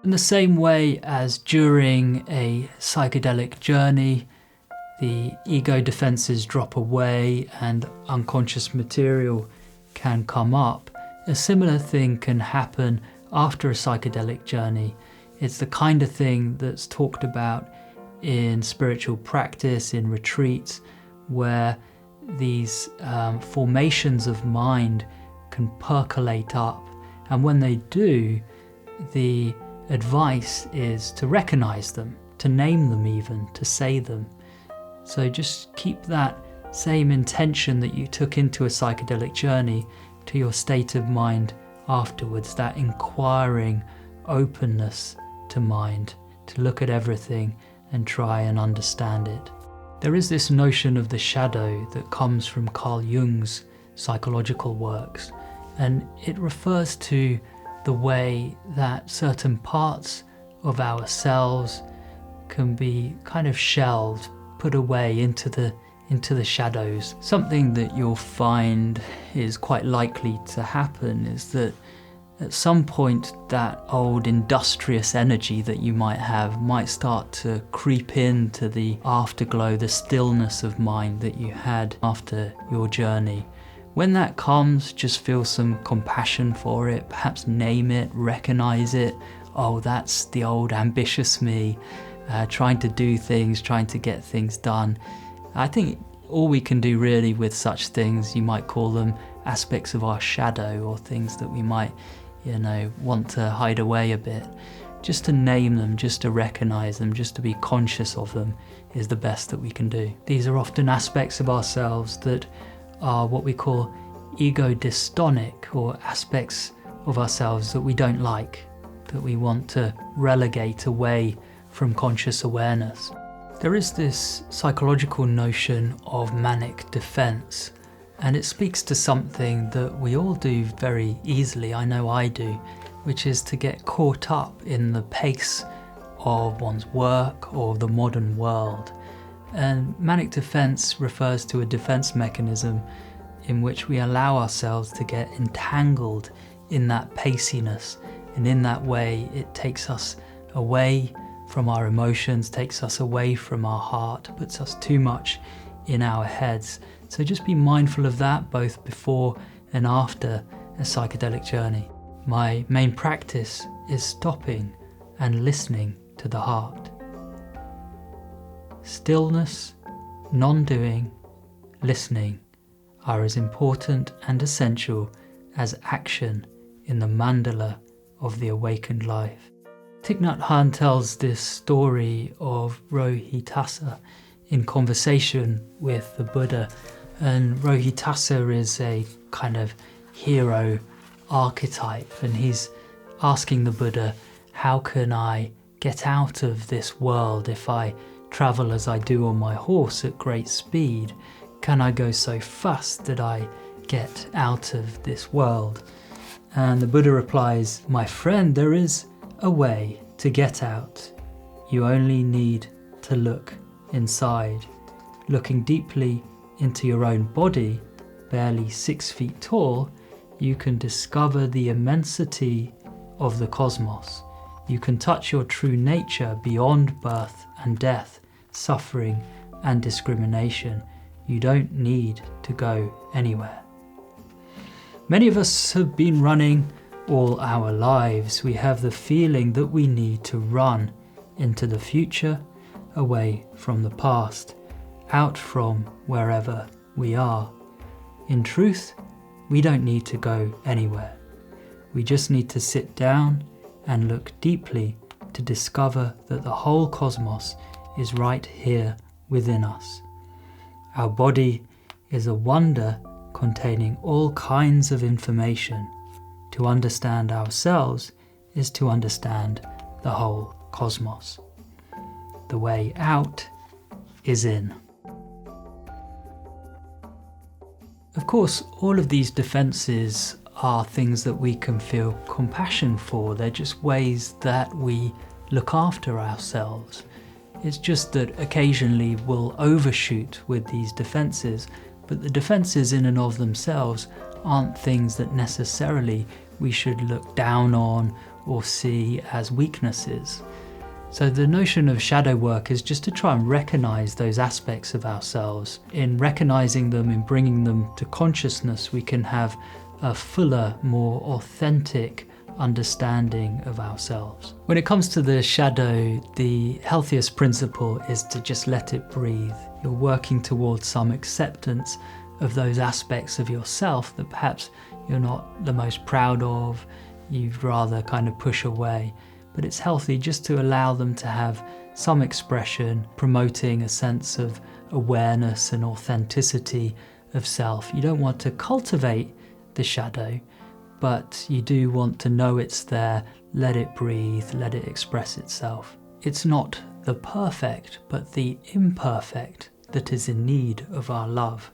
In the same way as during a psychedelic journey, the ego defenses drop away and unconscious material can come up, a similar thing can happen after a psychedelic journey. It's the kind of thing that's talked about in spiritual practice, in retreats, where these formations of mind can percolate up. And when they do, the advice is to recognize them, to name them even, to say them. So just keep that same intention that you took into a psychedelic journey to your state of mind afterwards, that inquiring openness to mind, to look at everything and try and understand it. There is this notion of the shadow that comes from Carl Jung's psychological works, and it refers to the way that certain parts of ourselves can be kind of shelved, put away into the shadows. Something that you'll find is quite likely to happen is that at some point that old industrious energy that you might have might start to creep into the afterglow, the stillness of mind that you had after your journey. When that comes, just feel some compassion for it, perhaps name it, recognize it. Oh, that's the old ambitious me, trying to do things, trying to get things done. I think all we can do really with such things, you might call them aspects of our shadow, or things that we might, want to hide away a bit. Just to name them, just to recognize them, just to be conscious of them is the best that we can do. These are often aspects of ourselves that are what we call ego dystonic, or aspects of ourselves that we don't like, that we want to relegate away from conscious awareness. There is this psychological notion of manic defense, and it speaks to something that we all do very easily, I know I do, which is to get caught up in the pace of one's work or the modern world. And manic defense refers to a defense mechanism in which we allow ourselves to get entangled in that paciness, and in that way it takes us away from our emotions, takes us away from our heart, puts us too much in our heads. So just be mindful of that both before and after a psychedelic journey. My main practice is stopping and listening to the heart. Stillness, non-doing, listening are as important and essential as action in the mandala of the awakened life. Thich Nhat Hanh tells this story of Rohitassa in conversation with the Buddha, and Rohitassa is a kind of hero archetype, and he's asking the Buddha, how can I get out of this world if I travel as I do on my horse at great speed? Can I go so fast that I get out of this world? And the Buddha replies, my friend, there is a way to get out. You only need to look inside. Looking deeply into your own body, barely 6 feet tall, you can discover the immensity of the cosmos. You can touch your true nature beyond birth and death, suffering and discrimination. You don't need to go anywhere. Many of us have been running all our lives. We have the feeling that we need to run into the future, away from the past, out from wherever we are. In truth, we don't need to go anywhere. We just need to sit down and look deeply to discover that the whole cosmos is right here within us. Our body is a wonder containing all kinds of information. To understand ourselves is to understand the whole cosmos. The way out is in. Of course, all of these defenses are things that we can feel compassion for. They're just ways that we look after ourselves. It's just that occasionally we'll overshoot with these defenses, but the defenses in and of themselves aren't things that necessarily we should look down on or see as weaknesses. So the notion of shadow work is just to try and recognize those aspects of ourselves. In recognizing them, in bringing them to consciousness, we can have a fuller, more authentic understanding of ourselves. When it comes to the shadow, the healthiest principle is to just let it breathe. You're working towards some acceptance of those aspects of yourself that perhaps you're not the most proud of, you'd rather kind of push away. But it's healthy just to allow them to have some expression, promoting a sense of awareness and authenticity of self. You don't want to cultivate the shadow, but you do want to know it's there, let it breathe, let it express itself. It's not the perfect, but the imperfect that is in need of our love.